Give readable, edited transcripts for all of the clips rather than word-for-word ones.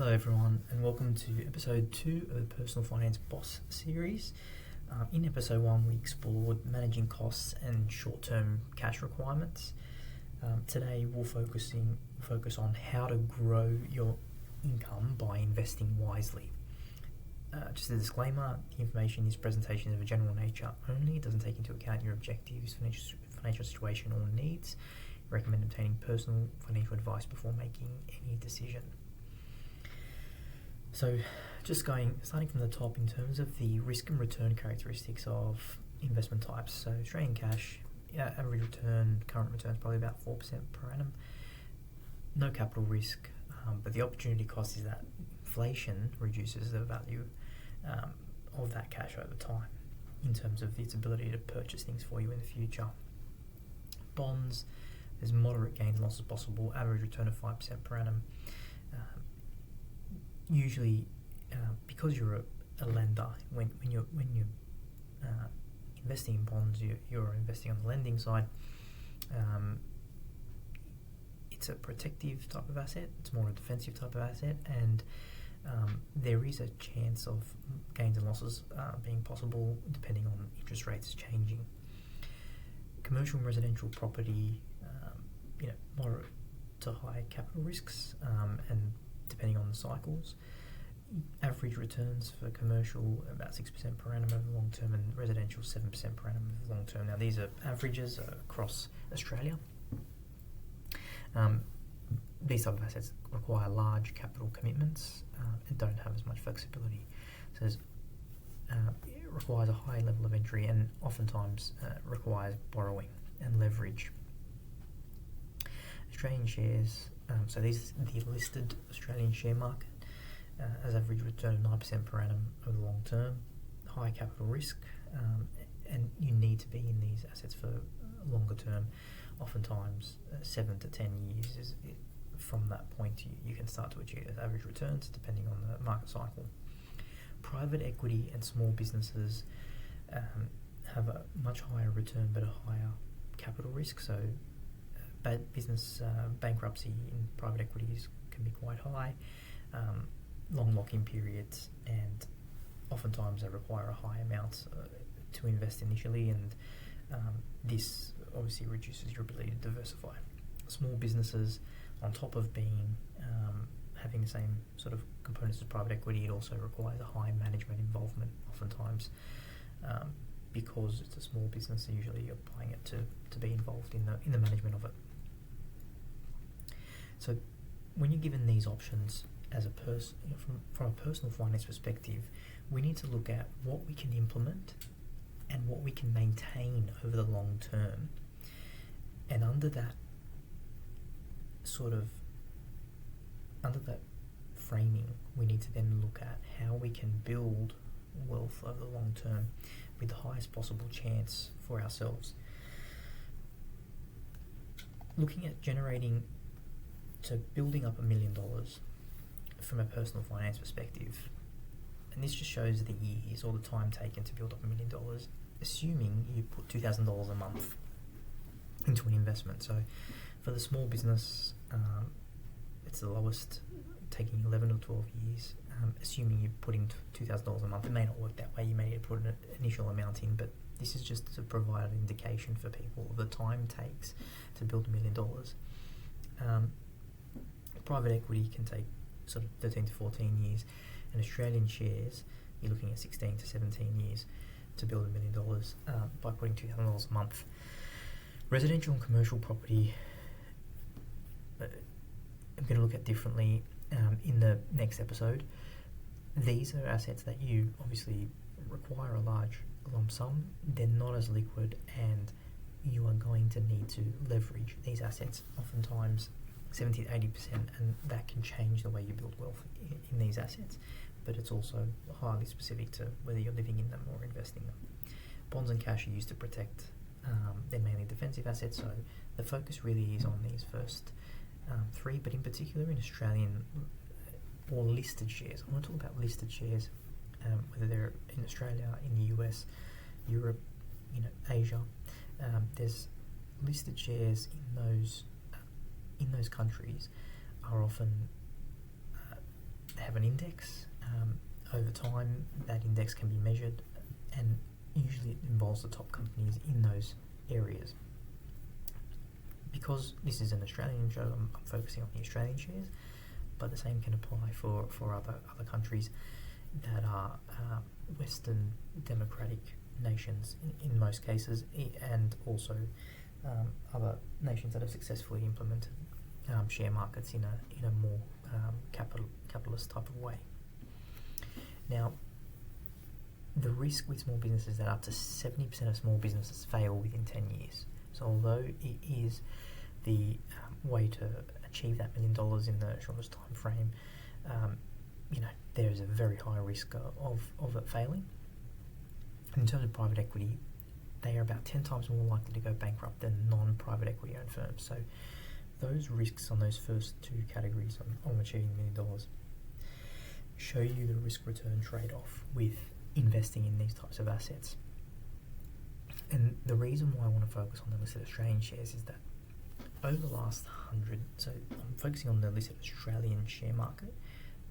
Hello everyone, and welcome to episode 2 of the Personal Finance Boss series. In episode 1 we explored managing costs and short-term cash requirements. Today we'll focus on how to grow your income by investing wisely. Just a disclaimer, the information in this presentation is of a general nature only. It doesn't take into account your objectives, financial situation or needs. I recommend obtaining personal financial advice before making any decision. So starting from the top in terms of the risk and return characteristics of investment types. So Australian cash, average return, current return is probably about 4% per annum. No capital risk, but the opportunity cost is that inflation reduces the value of that cash over time in terms of its ability to purchase things for you in the future. Bonds, there's moderate gains and losses possible, average return of 5% per annum. Usually, because you're a lender, when you're investing in bonds, you're investing on the lending side. It's a protective type of asset. It's more a defensive type of asset, and there is a chance of gains and losses being possible depending on interest rates changing. Commercial and residential property, moderate to high capital risks, and depending on the cycles. Average returns for commercial about 6% per annum over the long term, and residential 7% per annum over the long term. Now these are averages across Australia. These type of assets require large capital commitments and don't have as much flexibility. So it requires a high level of entry and oftentimes requires borrowing and leverage. Australian shares, so these are the listed Australian share market, has average return of 9% per annum over the long term, high capital risk, and you need to be in these assets for longer term. Oftentimes 7 to 10 years from that point you can start to achieve average returns depending on the market cycle. Private equity and small businesses have a much higher return but a higher capital risk, so bad business bankruptcy in private equities can be quite high, long lock-in periods, and oftentimes they require a high amount to invest initially, and this obviously reduces your ability to diversify. Small businesses, on top of being having the same sort of components as private equity, it also requires a high management involvement oftentimes. Because it's a small business, so usually you're buying it to be involved in the management of it. So when you're given these options as a person, from a personal finance perspective, we need to look at what we can implement and what we can maintain over the long term. And under that framing, we need to then look at how we can build wealth over the long term with the highest possible chance for ourselves. Looking at building up $1 million from a personal finance perspective, and this just shows the years or the time taken to build up $1 million, assuming you put $2,000 a month into an investment. So for the small business, it's the lowest, taking 11 or 12 years. Assuming you're putting $2,000 a month, it may not work that way. You may need to put an initial amount in, but this is just to provide an indication for people of the time it takes to build $1 million. Private equity can take sort of 13 to 14 years, and Australian shares, you're looking at 16 to 17 years to build $1 million by putting $2,000 a month. Residential and commercial property, I'm going to look at differently in the next episode. These are assets that you obviously require a large lump sum. They're not as liquid, and you are going to need to leverage these assets, oftentimes 70 to 80%, and that can change the way you build wealth in these assets, but it's also highly specific to whether you're living in them or investing them. Bonds and cash are used to protect. They're mainly defensive assets, so the focus really is on these first three, but in particular in Australian or listed shares. I want to talk about listed shares, whether they're in Australia, in the US, Europe, Asia. There's listed shares in those countries are often have an index. Over time, that index can be measured, and usually it involves the top companies in those areas. Because this is an Australian show, I'm focusing on the Australian shares, but the same can apply for other countries that are Western democratic nations in most cases, and also other nations that have successfully implemented share markets in a more capitalist type of way. Now, the risk with small businesses is that up to 70% of small businesses fail within 10 years. So although it is the way to achieve that $1 million in the shortest time frame, there's a very high risk of it failing. In terms of private equity, they are about 10 times more likely to go bankrupt than non-private equity owned firms. So those risks on those first two categories on achieving $1 million show you the risk-return trade-off with investing in these types of assets. And the reason why I want to focus on the listed Australian shares is that over the last 100, so I'm focusing on the listed Australian share market,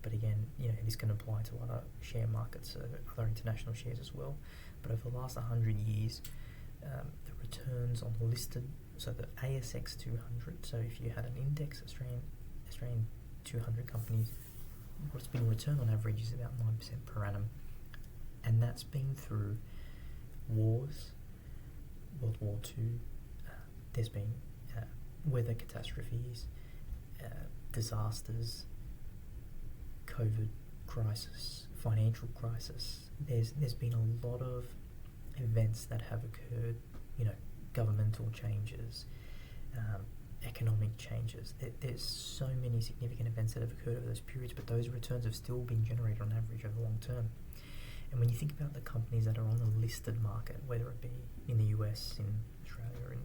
but again, this can apply to other share markets, other international shares as well. But over the last 100 years, the returns on listed, so the ASX 200, so if you had an index, Australian 200 companies, what's been returned on average is about 9% per annum. And that's been through wars, World War II, there's been weather catastrophes, disasters, COVID crisis, financial crisis. There's been a lot of events that have occurred, governmental changes, economic changes. There's so many significant events that have occurred over those periods, but those returns have still been generated on average over the long term. And when you think about the companies that are on the listed market, whether it be in the US, in Australia,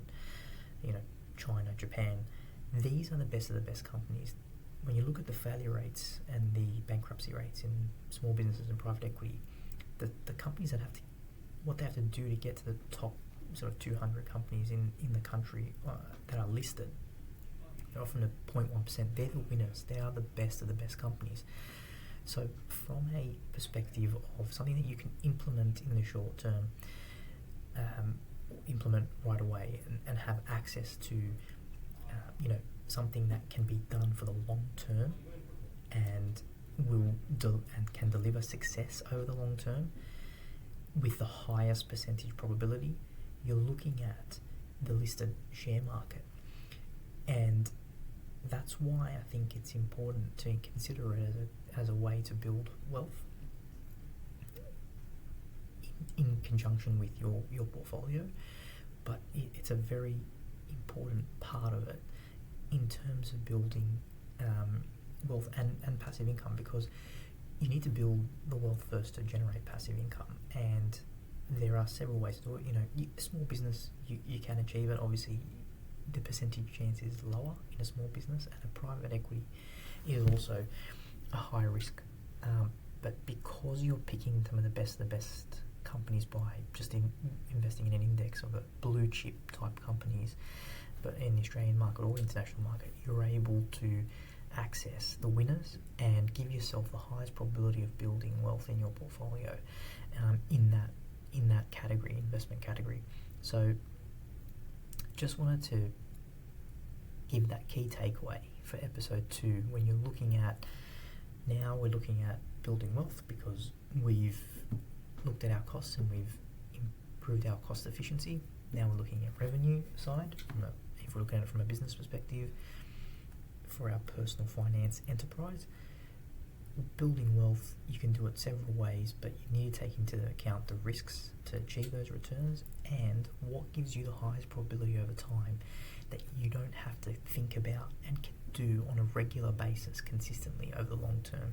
in China, Japan, these are the best of the best companies. When you look at the failure rates and the bankruptcy rates in small businesses and private equity, the companies that what they have to do to get to the top sort of 200 companies in the country that are listed, they're often at 0.1%. They're the winners. They are the best of the best companies. So from a perspective of something that you can implement in the short term, implement right away and have access to, something that can be done for the long term and can deliver success over the long term with the highest percentage probability, you're looking at the listed share market. And that's why I think it's important to consider it as a way to build wealth in conjunction with your portfolio. But it's a very important part of it in terms of building wealth and passive income, because you need to build the wealth first to generate passive income. And there are several ways to do it. A small business, you can achieve it. Obviously, the percentage chance is lower in a small business, and a private equity is also a high risk. But because you're picking some of the best companies by just investing in an index of a blue chip type companies, but in the Australian market or international market, you're able to access the winners and give yourself the highest probability of building wealth in your portfolio in that category, investment category. So just wanted to give that key takeaway for episode 2 when you're looking at, now we're looking at building wealth because we've looked at our costs and we've improved our cost efficiency. Now we're looking at revenue side, if we're looking at it from a business perspective, for our personal finance enterprise. Building wealth, you can do it several ways, but you need to take into account the risks to achieve those returns and what gives you the highest probability over time that you don't have to think about and can do on a regular basis consistently over the long term.